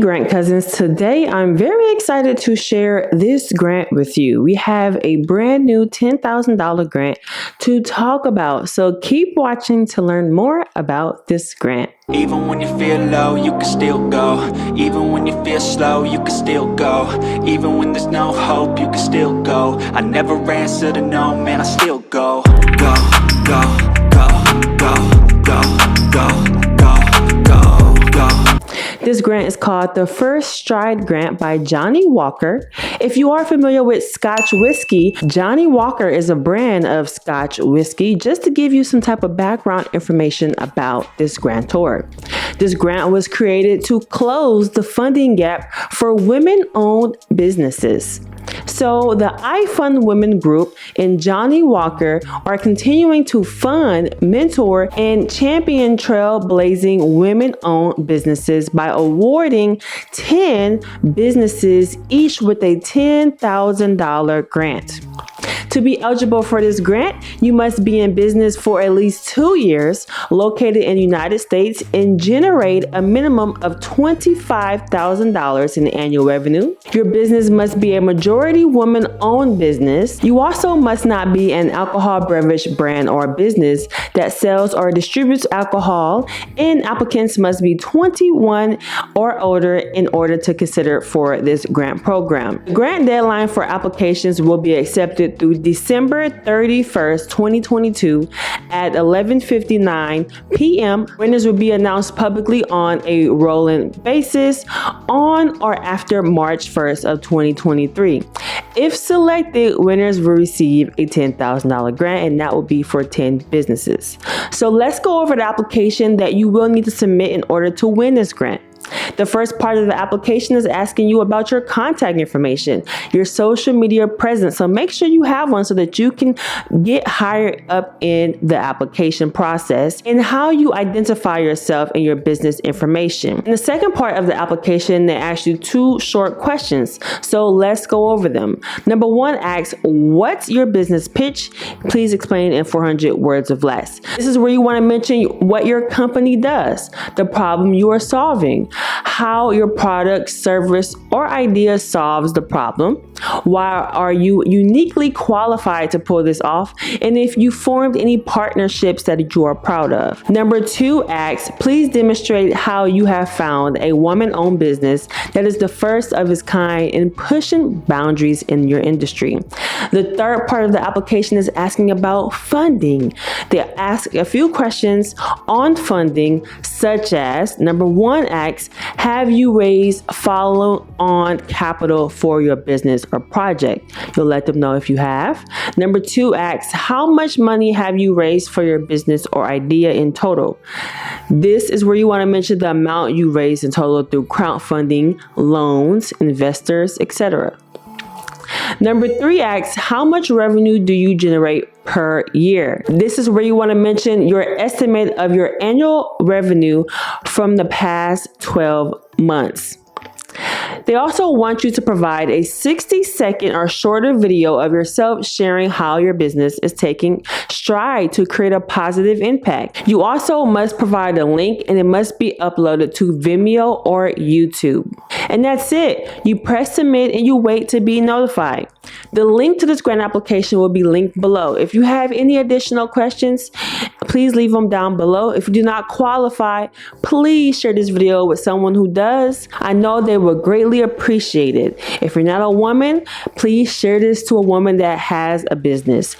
Grant Cousins, today I'm very excited to share this grant with you. We have a brand new $10,000 grant to talk about, so keep watching to learn more about this grant. Even when you feel low, you can still go. Even when you feel slow, you can still go. Even when there's no hope, you can still go. I never answer to no, man, I still go. Go, go, go, go, go, go, go, go, go. This grant is called the First Stride Grant by Johnnie Walker. If you are familiar with Scotch whiskey, Johnnie Walker is a brand of Scotch whiskey. Just to give you some type of background information about this grantor. This grant was created to close the funding gap for women-owned businesses. So the IFundWomen group and Johnnie Walker are continuing to fund, mentor, and champion trailblazing women-owned businesses by awarding 10 businesses each with a $10,000 grant. To be eligible for this grant, you must be in business for at least 2 years, located in the United States, and generate a minimum of $25,000 in annual revenue. Your business must be a majority woman-owned business. You also must not be an alcohol beverage brand or business that sells or distributes alcohol, and applicants must be 21 or older in order to consider for this grant program. The grant deadline for applications will be accepted through December 31st, 2022 at 11:59 p.m. Winners will be announced publicly on a rolling basis on or after March 1st of 2023. If selected, winners will receive a $10,000 grant, and that will be for 10 businesses. So let's go over the application that you will need to submit in order to win this grant. The first part of the application is asking you about your contact information, your social media presence. So make sure you have one so that you can get higher up in the application process, and how you identify yourself and your business information. In the second part of the application, they ask you 2 short questions. So let's go over them. Number 1 asks, what's your business pitch? Please explain in 400 words or less. This is where you want to mention what your company does, the problem you are solving, how your product, service, or idea solves the problem, why are you uniquely qualified to pull this off, and if you formed any partnerships that you are proud of. Number 2 asks, please demonstrate how you have found a woman-owned business that is the first of its kind in pushing boundaries in your industry. The third part of the application is asking about funding. They ask a few questions on funding, such as number 1 asks, have you raised follow-on capital for your business or project? You'll let them know if you have. Number 2 asks, how much money have you raised for your business or idea in total? This is where you want to mention the amount you raised in total through crowdfunding, loans, investors, etc. Number 3 asks, how much revenue do you generate per year? This is where you want to mention your estimate of your annual revenue from the past 12 months. They also want you to provide a 60-second or shorter video of yourself sharing how your business is taking stride to create a positive impact. You also must provide a link, and it must be uploaded to Vimeo or YouTube. And that's it. You press submit and you wait to be notified. The link to this grant application will be linked below. If you have any additional questions, please leave them down below. If you do not qualify, please share this video with someone who does. I know they will greatly appreciate it. If you're not a woman, please share this to a woman that has a business.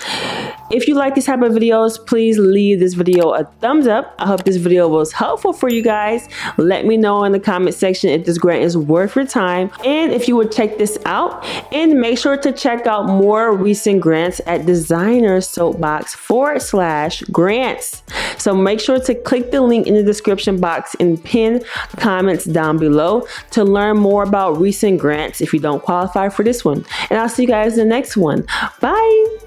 If you like these type of videos, please leave this video a thumbs up. I hope this video was helpful for you guys. Let me know in the comment section if this grant is worth your time, and if you would check this out, and make sure to check out more recent grants at designer Soapbox /grants. So make sure to click the link in the description box and pin comments down below to learn more about recent grants if you don't qualify for this one. And I'll see you guys in the next one. Bye.